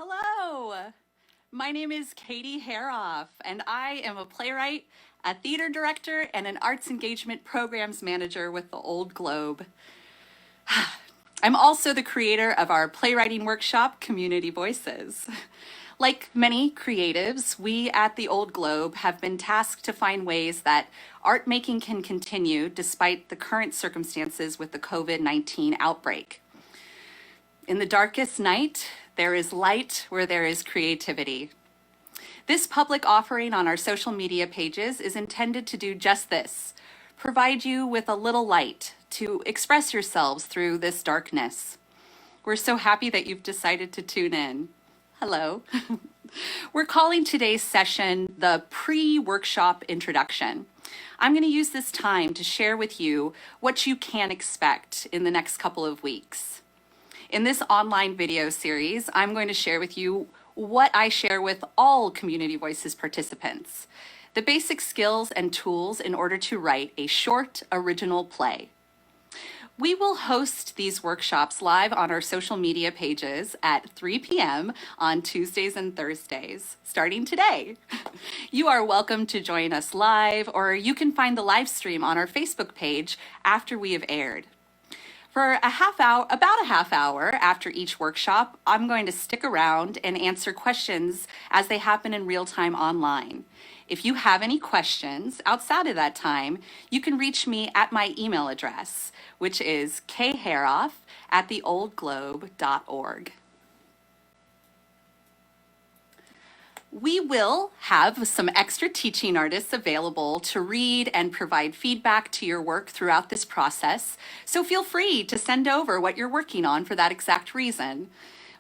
Hello, my name is Katie Haroff, and I am a playwright, a theater director, and an arts engagement programs manager with the Old Globe. I'm also the creator of our playwriting workshop, Community Voices. Like many creatives, we at the Old Globe have been tasked to find ways that art making can continue despite the current circumstances with the COVID-19 outbreak. In the darkest night, there is light where there is creativity. This public offering on our social media pages is intended to do just this, provide you with a little light to express yourselves through this darkness. We're so happy that you've decided to tune in. Hello. We're calling today's session the pre-workshop introduction. I'm going to use this time to share with you what you can expect in the next couple of weeks. In this online video series, I'm going to share with you what I share with all Community Voices participants, the basic skills and tools in order to write a short, original play. We will host these workshops live on our social media pages at 3 p.m. on Tuesdays and Thursdays, starting today. You are welcome to join us live, or you can find the live stream on our Facebook page after we have aired. For about a half hour after each workshop, I'm going to stick around and answer questions as they happen in real time online. If you have any questions outside of that time, you can reach me at my email address, which is kharoff@theoldglobe.org. We will have some extra teaching artists available to read and provide feedback to your work throughout this process, so feel free to send over what you're working on for that exact reason.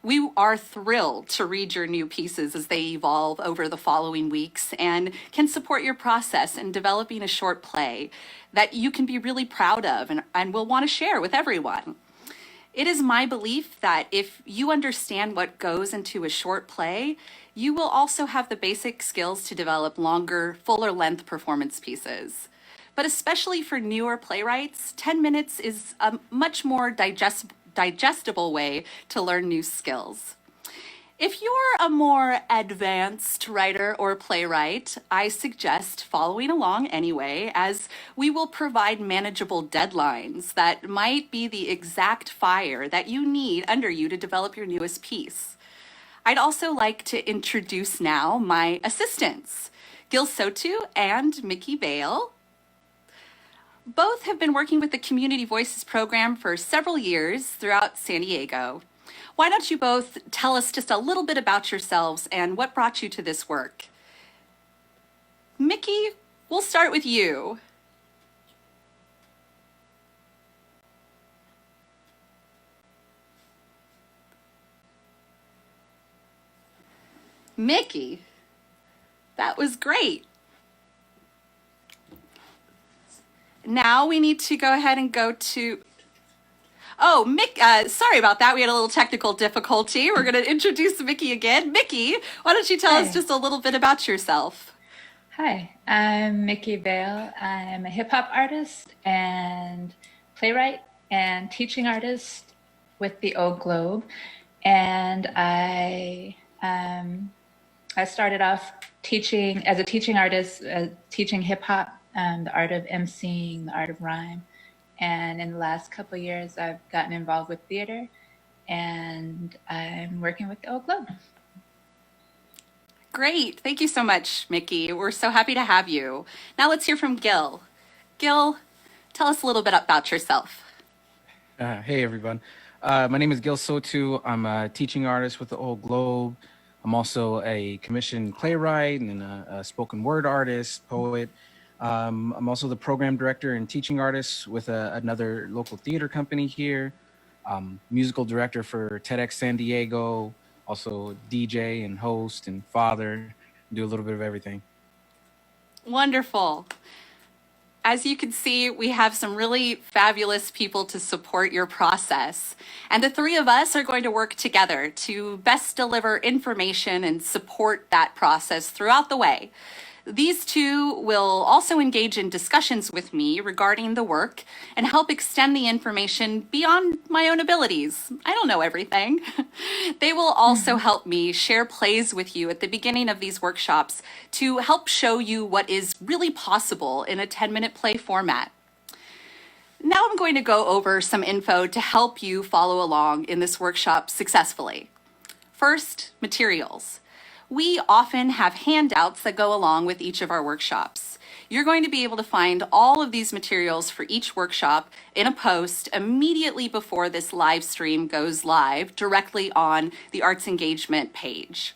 We are thrilled to read your new pieces as they evolve over the following weeks and can support your process in developing a short play that you can be really proud of and will want to share with everyone. It is my belief that if you understand what goes into a short play, you will also have the basic skills to develop longer, fuller length performance pieces. But especially for newer playwrights, 10 minutes is a much more digestible way to learn new skills. If you're a more advanced writer or playwright, I suggest following along anyway, as we will provide manageable deadlines that might be the exact fire that you need under you to develop your newest piece. I'd also like to introduce now my assistants, Gil Sotu and Mickey Bale. Both have been working with the Community Voices program for several years throughout San Diego. Why don't you both tell us just a little bit about yourselves and what brought you to this work? Mickey, we'll start with you. Mickey, that was great. Now we need to go ahead and go to... Oh, sorry about that. We had a little technical difficulty. We're going to introduce Mickey again. Mickey, why don't you tell us just a little bit about yourself? Hi, I'm Mickey Bale. I'm a hip hop artist and playwright and teaching artist with the Old Globe. And I started off teaching as a teaching artist, teaching hip hop, the art of emceeing, the art of rhyme. And in the last couple of years, I've gotten involved with theater, and I'm working with the Old Globe. Great. Thank you so much, Mickey. We're so happy to have you. Now let's hear from Gil. Gil, tell us a little bit about yourself. Hey, everyone. My name is Gil Sotu. I'm a teaching artist with the Old Globe. I'm also a commissioned playwright and a spoken word artist, poet. I'm also the program director and teaching artist with another local theater company here, musical director for TEDx San Diego, also DJ and host and father, do a little bit of everything. Wonderful. As you can see, we have some really fabulous people to support your process. And the three of us are going to work together to best deliver information and support that process throughout the way. These two will also engage in discussions with me regarding the work and help extend the information beyond my own abilities. I don't know everything. They will also help me share plays with you at the beginning of these workshops to help show you what is really possible in a 10-minute play format. Now I'm going to go over some info to help you follow along in this workshop successfully. First, materials. We often have handouts that go along with each of our workshops. You're going to be able to find all of these materials for each workshop in a post immediately before this live stream goes live directly on the Arts Engagement page.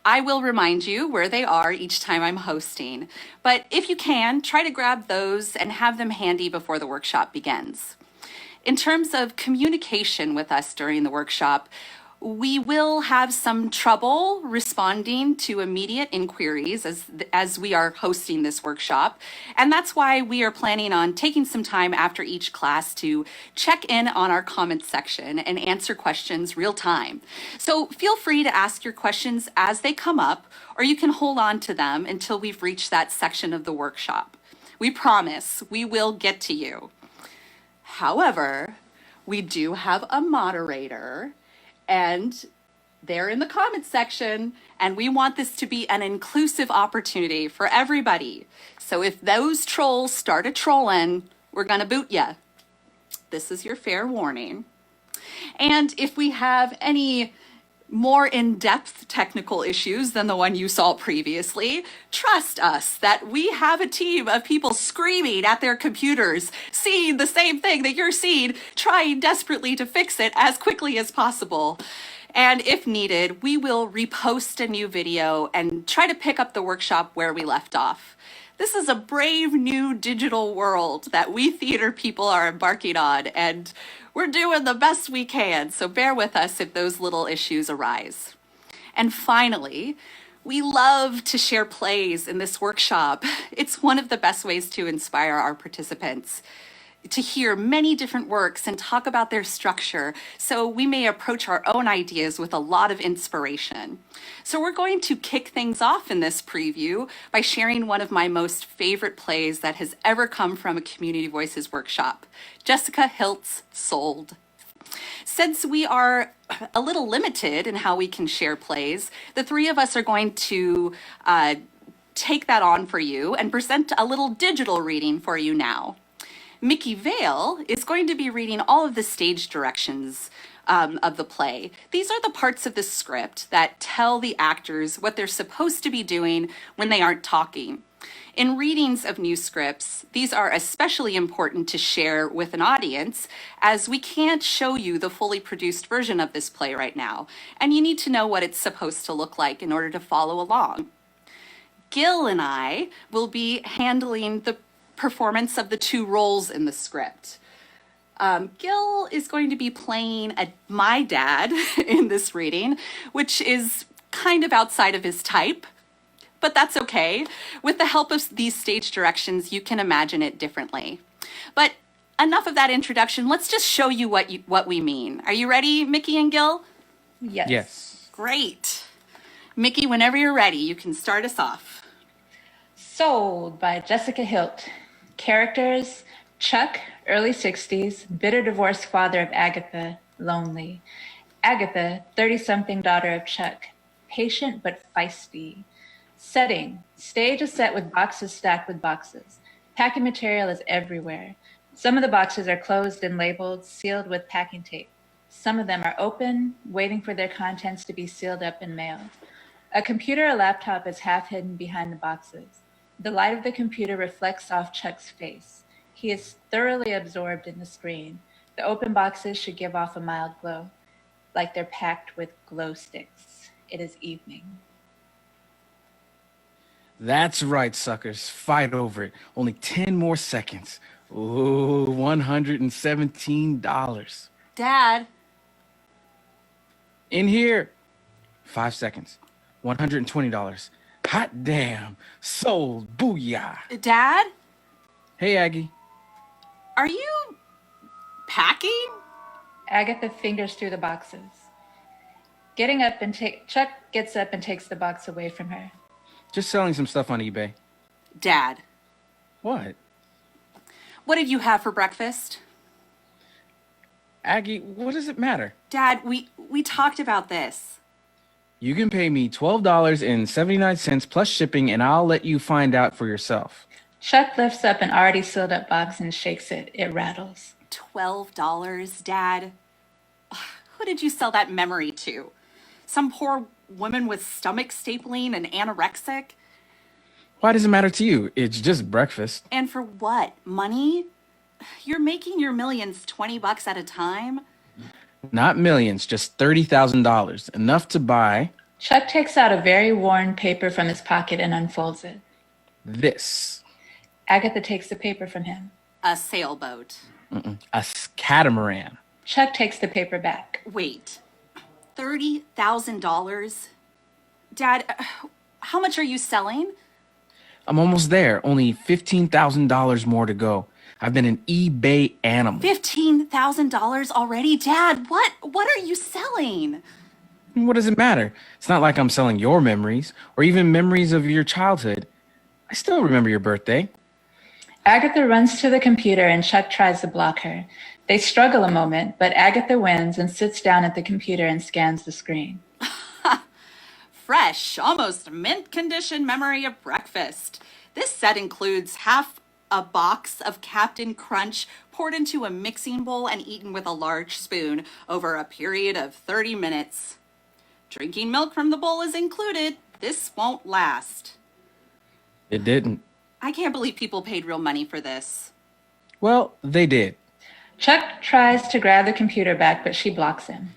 I will remind you where they are each time I'm hosting, but if you can, try to grab those and have them handy before the workshop begins. In terms of communication with us during the workshop, we will have some trouble responding to immediate inquiries as we are hosting this workshop. And that's why we are planning on taking some time after each class to check in on our comments section and answer questions real time. So feel free to ask your questions as they come up, or you can hold on to them until we've reached that section of the workshop. We promise we will get to you. However, we do have a moderator, and they're in the comments section, and we want this to be an inclusive opportunity for everybody. So if those trolls start a trolling, we're gonna boot ya. This is your fair warning. And if we have any more in-depth technical issues than the one you saw previously, trust us that we have a team of people screaming at their computers, seeing the same thing that you're seeing, trying desperately to fix it as quickly as possible. And if needed, we will repost a new video and try to pick up the workshop where we left off. This is a brave new digital world that we theater people are embarking on, and we're doing the best we can, so bear with us if those little issues arise. And finally, we love to share plays in this workshop. It's one of the best ways to inspire our participants to hear many different works and talk about their structure, so we may approach our own ideas with a lot of inspiration. So we're going to kick things off in this preview by sharing one of my most favorite plays that has ever come from a Community Voices workshop, Jessica Hilt's Sold. Since we are a little limited in how we can share plays, the three of us are going to take that on for you and present a little digital reading for you now. Mickey Bale is going to be reading all of the stage directions of the play. These are the parts of the script that tell the actors what they're supposed to be doing when they aren't talking. In readings of new scripts, these are especially important to share with an audience, as we can't show you the fully produced version of this play right now, and you need to know what it's supposed to look like in order to follow along. Gil and I will be handling the performance of the two roles in the script. Gil is going to be playing my dad in this reading, which is kind of outside of his type, but that's okay. With the help of these stage directions, you can imagine it differently. But enough of that introduction. Let's just show you what we mean. Are you ready, Mickey and Gil? Yes. Yes. Great. Mickey, whenever you're ready, you can start us off. Sold by Jessica Hilt. Characters: Chuck, early 60s, bitter divorced father of Agatha, lonely. Agatha, 30-something daughter of Chuck, patient but feisty. Setting: stage is set with boxes stacked with boxes. Packing material is everywhere. Some of the boxes are closed and labeled, sealed with packing tape. Some of them are open, waiting for their contents to be sealed up and mailed. A computer or laptop is half hidden behind the boxes. The light of the computer reflects off Chuck's face. He is thoroughly absorbed in the screen. The open boxes should give off a mild glow, like they're packed with glow sticks. It is evening. That's right, suckers. Fight over it. Only 10 more seconds. Ooh, $117. Dad, In here. 5 seconds. $120. Hot damn. Sold. Booyah. Dad, Hey, Aggie. are you packing? Agatha fingers through the boxes. Chuck gets up and takes the box away from her. Just selling some stuff on eBay. Dad, What? what did you have for breakfast? Aggie, what does it matter? Dad, we talked about this. You can pay me $12.79 plus shipping, and I'll let you find out for yourself. Chuck lifts up an already sealed up box and shakes it. It rattles. $12, Dad? Who did you sell that memory to? Some poor woman with stomach stapling and anorexic? Why does it matter to you? It's just breakfast. And for what? Money? You're making your millions $20 at a time? Not millions, just $30,000. Enough to buy Chuck takes out a very worn paper from his pocket and unfolds it. this. Agatha takes the paper from him. A sailboat. Catamaran. Chuck takes the paper back. Wait, $30,000? Dad, how much are you selling? I'm almost there. Only $15,000 more to go. I've been an eBay animal. $15,000 already? Dad, what are you selling? What does it matter? It's not like I'm selling your memories or even memories of your childhood. I still remember your birthday. Agatha runs to the computer and Chuck tries to block her. They struggle a moment, but Agatha wins and sits down at the computer and scans the screen. Fresh, almost mint condition memory of breakfast. This set includes half a box of Captain Crunch poured into a mixing bowl and eaten with a large spoon over a period of 30 minutes. Drinking milk from the bowl is included. This won't last. It didn't. I can't believe people paid real money for this. Well, they did. Chuck tries to grab the computer back, but she blocks him.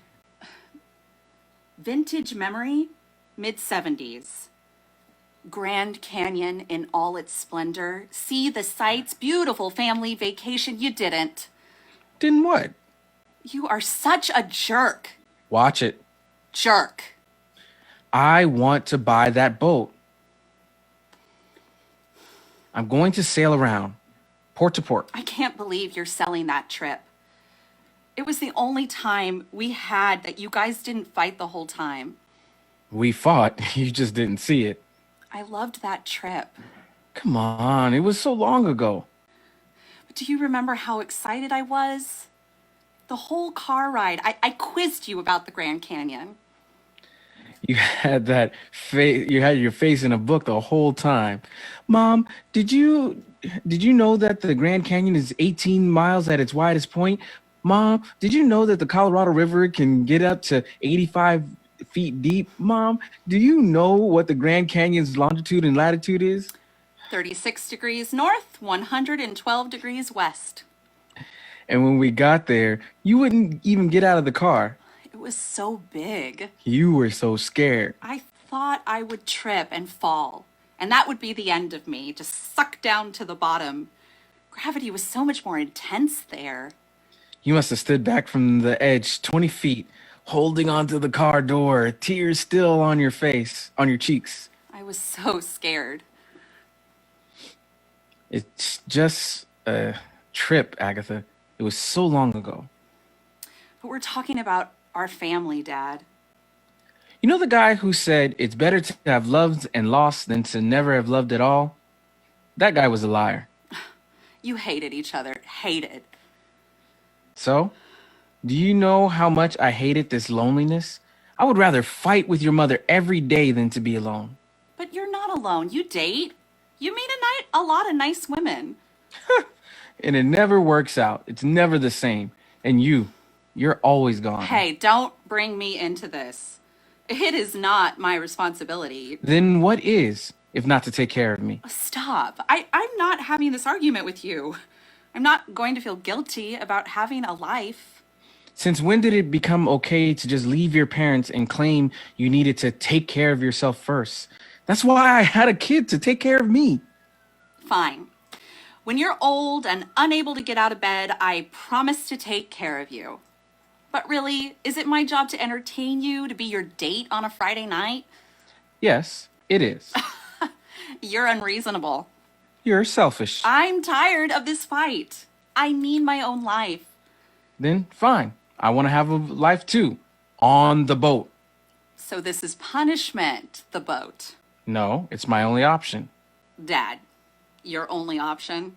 Vintage memory, mid-70s. Grand Canyon in all its splendor. See the sights, beautiful family vacation. You didn't. Didn't what? You are such a jerk. Watch it. Jerk. I want to buy that boat. I'm going to sail around, port to port. I can't believe you're selling that trip. It was the only time we had that you guys didn't fight the whole time. We fought. You just didn't see it. I loved that trip. Come on. It was so long ago. But do you remember how excited I was? The whole car ride. I quizzed you about the Grand Canyon. You had that face. You had your face in a book the whole time. Mom, did you know that the Grand Canyon is 18 miles at its widest point? Mom, did you know that the Colorado River can get up to 85 feet deep? Mom, do you know what the Grand Canyon's longitude and latitude is? 36 degrees north, 112 degrees west. And when we got there, you wouldn't even get out of the car. It was so big. You were so scared. I thought I would trip and fall, and that would be the end of me, just sucked down to the bottom. Gravity was so much more intense there. You must have stood back from the edge 20 feet, holding onto the car door, tears still on your face, on your cheeks. I was so scared. It's just a trip, Agatha. It was so long ago. But we're talking about our family, Dad. You know the guy who said it's better to have loved and lost than to never have loved at all? That guy was a liar. You hated each other. Hated. So, do you know how much I hated this loneliness? I would rather fight with your mother every day than to be alone. But you're not alone. You date. You meet a lot of nice women. And it never works out. It's never the same. And you're always gone. Hey, don't bring me into this. It is not my responsibility. Then what is, if not to take care of me? Stop. I'm not having this argument with you. I'm not going to feel guilty about having a life. Since when did it become okay to just leave your parents and claim you needed to take care of yourself first? That's why I had a kid, to take care of me. Fine. When you're old and unable to get out of bed, I promise to take care of you. But really, is it my job to entertain you, to be your date on a Friday night? Yes, it is. You're unreasonable. You're selfish. I'm tired of this fight. I need my own life. Then fine. I want to have a life too. On the boat. So this is punishment, the boat. No, it's my only option. Dad, your only option?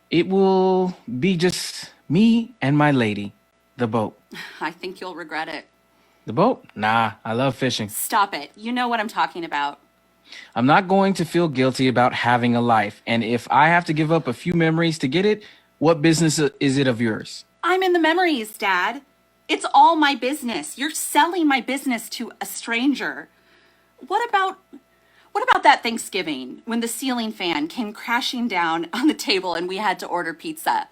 It will be just me and my lady, the boat. I think you'll regret it. The boat? Nah, I love fishing. Stop it. You know what I'm talking about. I'm not going to feel guilty about having a life. And if I have to give up a few memories to get it, what business is it of yours? I'm in the memories, Dad. It's all my business. You're selling my business to a stranger. What about that Thanksgiving when the ceiling fan came crashing down on the table and we had to order pizza?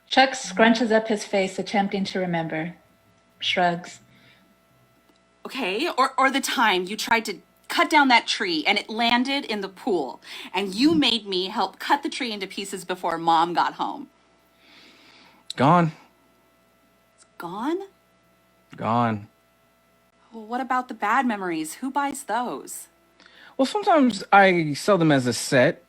Chuck scrunches up his face, attempting to remember. Shrugs. Okay, or the time you tried to cut down that tree and it landed in the pool and you made me help cut the tree into pieces before Mom got home. Gone. Gone? Gone. Well, what about the bad memories? Who buys those? Well, sometimes I sell them as a set.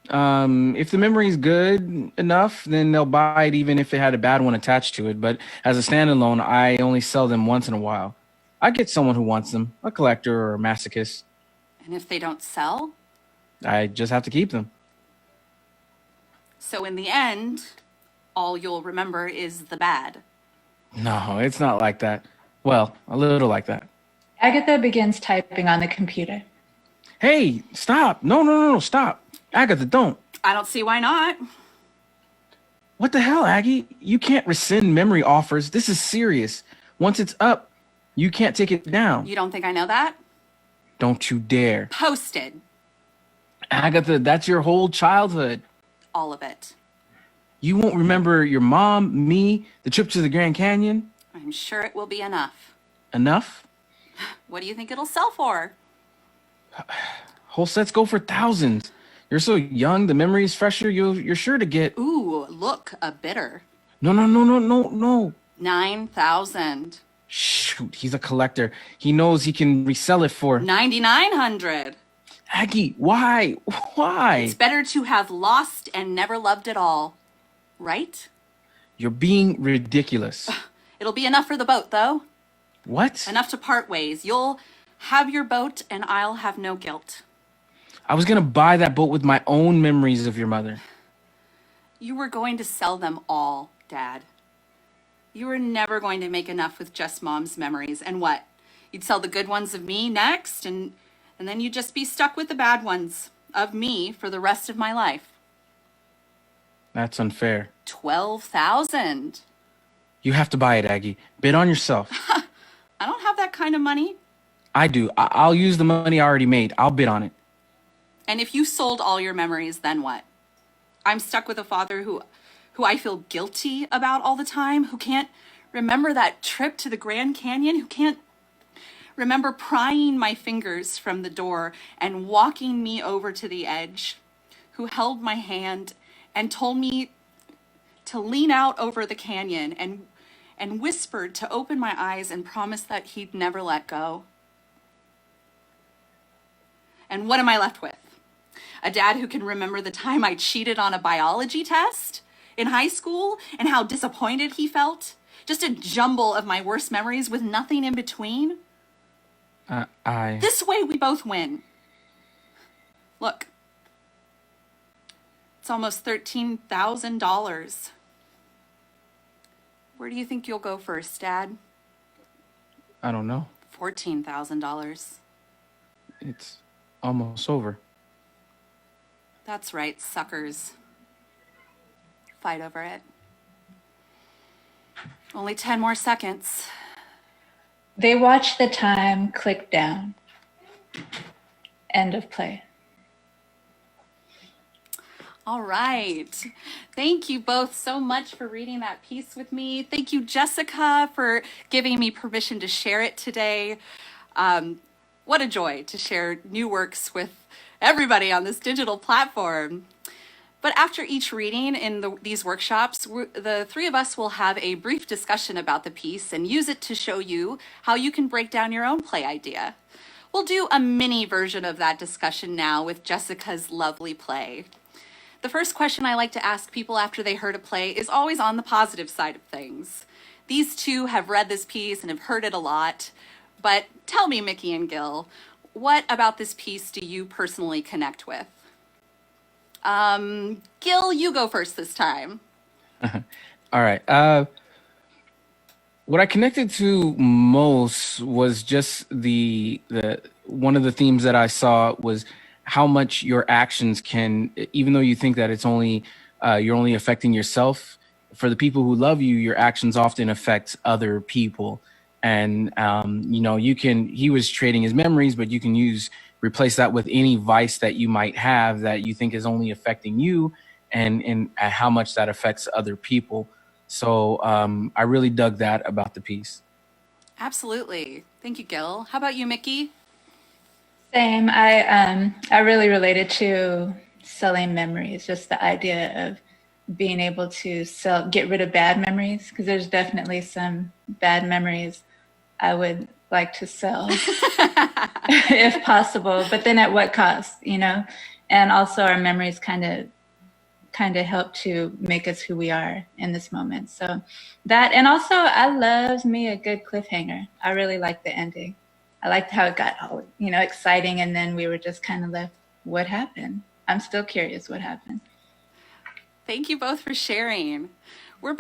If the memory's good enough, then they'll buy it even if it had a bad one attached to it. But as a standalone, I only sell them once in a while. I get someone who wants them, a collector or a masochist. And if they don't sell? I just have to keep them. So in the end, all you'll remember is the bad. No, it's not like that. Well, a little like that. Agatha begins typing on the computer. Hey, stop. No, stop. Agatha, don't. I don't see why not. What the hell, Aggie? You can't rescind memory offers. This is serious. Once it's up, you can't take it down. You don't think I know that? Don't you dare. Posted. Agatha, that's your whole childhood. All of it. You won't remember your mom, me, the trip to the Grand Canyon? I'm sure it will be enough. Enough? What do you think it'll sell for? Whole sets go for thousands. You're so young, the memory is fresher, you're sure to get... Ooh, look, a bidder. No. 9,000. Shoot, he's a collector. He knows he can resell it for... 9,900. Aggie, why? Why? It's better to have lost and never loved at all. Right? You're being ridiculous. It'll be enough for the boat, though. What? Enough to part ways. You'll have your boat and I'll have no guilt. I was gonna buy that boat with my own memories of your mother. You were going to sell them all, Dad. You were never going to make enough with just Mom's memories. And what? You'd sell the good ones of me next, and then you'd just be stuck with the bad ones of me for the rest of my life. That's unfair. 12,000. You have to buy it, Aggie. Bid on yourself. I don't have that kind of money. I do. I'll use the money I already made. I'll bid on it. And if you sold all your memories, then what? I'm stuck with a father who I feel guilty about all the time, who can't remember that trip to the Grand Canyon, who can't remember prying my fingers from the door and walking me over to the edge, who held my hand and told me to lean out over the canyon and whispered to open my eyes and promised that he'd never let go. And what am I left with? A dad who can remember the time I cheated on a biology test in high school and how disappointed he felt? Just a jumble of my worst memories with nothing in between? This way we both win. Look. It's almost $13,000. Where do you think you'll go first, Dad? I don't know. $14,000. It's almost over. That's right, suckers. Fight over it. Only 10 more seconds. They watch the time click down. End of play. All right. Thank you both so much for reading that piece with me. Thank you, Jessica, for giving me permission to share it today. What a joy to share new works with everybody on this digital platform. But after each reading in these workshops, the three of us will have a brief discussion about the piece and use it to show you how you can break down your own play idea. We'll do a mini version of that discussion now with Jessica's lovely play. The first question I like to ask people after they heard a play is always on the positive side of things. These two have read this piece and have heard it a lot, but tell me, Mickey and Gil, what about this piece do you personally connect with? Gil, you go first this time. All right. What I connected to most was just the one of the themes that I saw was how much your actions can, even though you think that it's only you're only affecting yourself. For the people who love you, your actions often affect other people, and you know, you can. He was trading his memories, but you can replace that with any vice that you might have that you think is only affecting you, and how much that affects other people. So I really dug that about the piece. Absolutely. Thank you, Gil. How about you, Mickey? Same. I really related to selling memories, just the idea of being able to get rid of bad memories, because there's definitely some bad memories I would like to sell if possible, but then at what cost, you know? And also our memories kind of help to make us who we are in this moment. So that, and also I love me a good cliffhanger. I really like the ending. I liked how it got all, you know, exciting, and then we were just kind of left, what happened? I'm still curious what happened. Thank you both for sharing. We're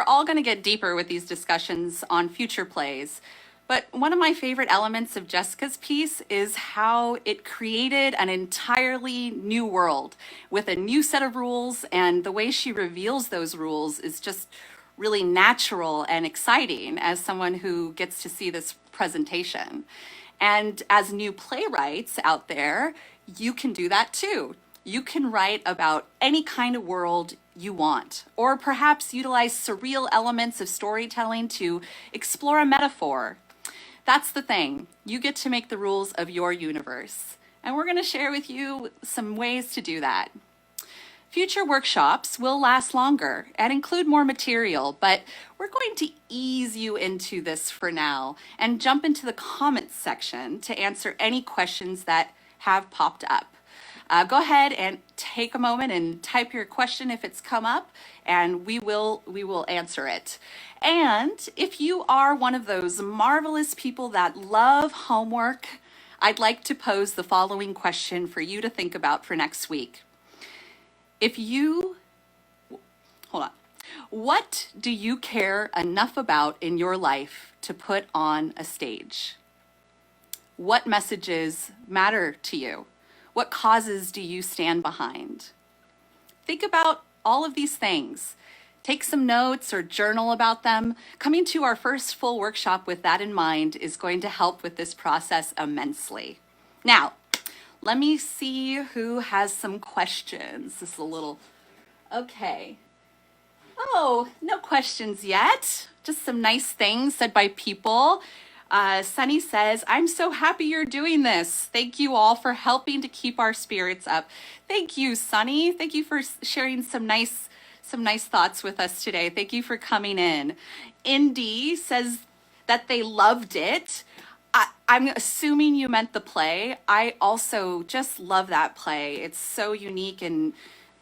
all going to get deeper with these discussions on future plays. But one of my favorite elements of Jessica's piece is how it created an entirely new world with a new set of rules, and the way she reveals those rules is just really natural and exciting as someone who gets to see this presentation. And as new playwrights out there, you can do that too. You can write about any kind of world you want, or perhaps utilize surreal elements of storytelling to explore a metaphor. That's the thing. You get to make the rules of your universe. And we're going to share with you some ways to do that. Future workshops will last longer and include more material, but we're going to ease you into this for now and jump into the comments section to answer any questions that have popped up. Go ahead and take a moment and type your question if it's come up, and we will answer it. And if you are one of those marvelous people that love homework, I'd like to pose the following question for you to think about for next week. Hold on. What do you care enough about in your life to put on a stage? What messages matter to you? What causes do you stand behind? Think about all of these things. Take some notes or journal about them. Coming to our first full workshop with that in mind is going to help with this process immensely. Now, let me see who has some questions. This is a little, okay. Oh, no questions yet. Just some nice things said by people. Sunny says, I'm so happy you're doing this. Thank you all for helping to keep our spirits up. Thank you, Sunny. Thank you for sharing some nice thoughts with us today. Thank you for coming in. Indy says that they loved it. I'm assuming you meant the play. I also just love that play. It's so unique, and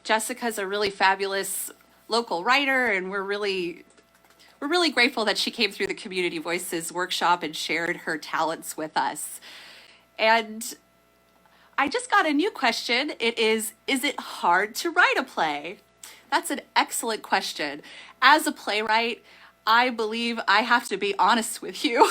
Jessica's a really fabulous local writer, and we're really grateful that she came through the Community Voices workshop and shared her talents with us. And I just got a new question. It is it hard to write a play? That's an excellent question. As a playwright, I believe I have to be honest with you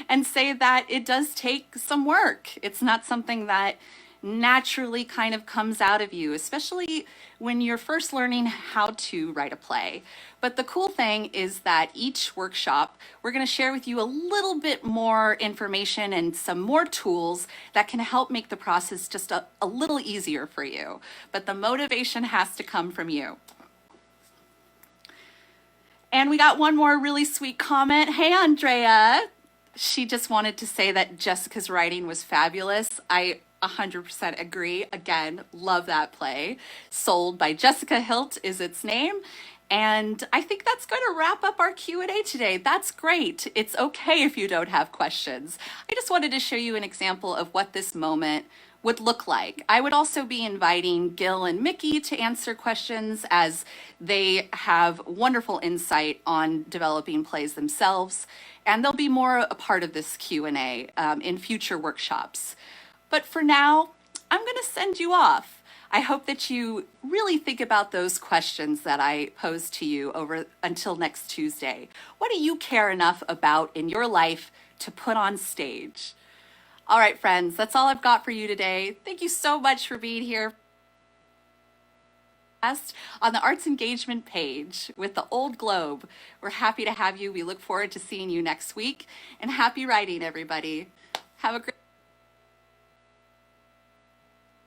and say that it does take some work. It's not something that naturally kind of comes out of you, especially when you're first learning how to write a play. But the cool thing is that each workshop, we're going to share with you a little bit more information and some more tools that can help make the process just a little easier for you. But the motivation has to come from you. And we got one more really sweet comment. Hey, Andrea. She just wanted to say that Jessica's writing was fabulous. I 100% agree. Again, love that play. Sold by Jessica Hilt is its name. And I think that's going to wrap up our Q&A today. That's great. It's okay if you don't have questions. I just wanted to show you an example of what this moment would look like. I would also be inviting Gil and Mickey to answer questions as they have wonderful insight on developing plays themselves, and they'll be more a part of this Q&A in future workshops. But for now, I'm going to send you off. I hope that you really think about those questions that I posed to you over until next Tuesday. What do you care enough about in your life to put on stage? All right, friends, that's all I've got for you today. Thank you so much for being here on the Arts Engagement page with the Old Globe. We're happy to have you. We look forward to seeing you next week. And happy writing, everybody. Have a great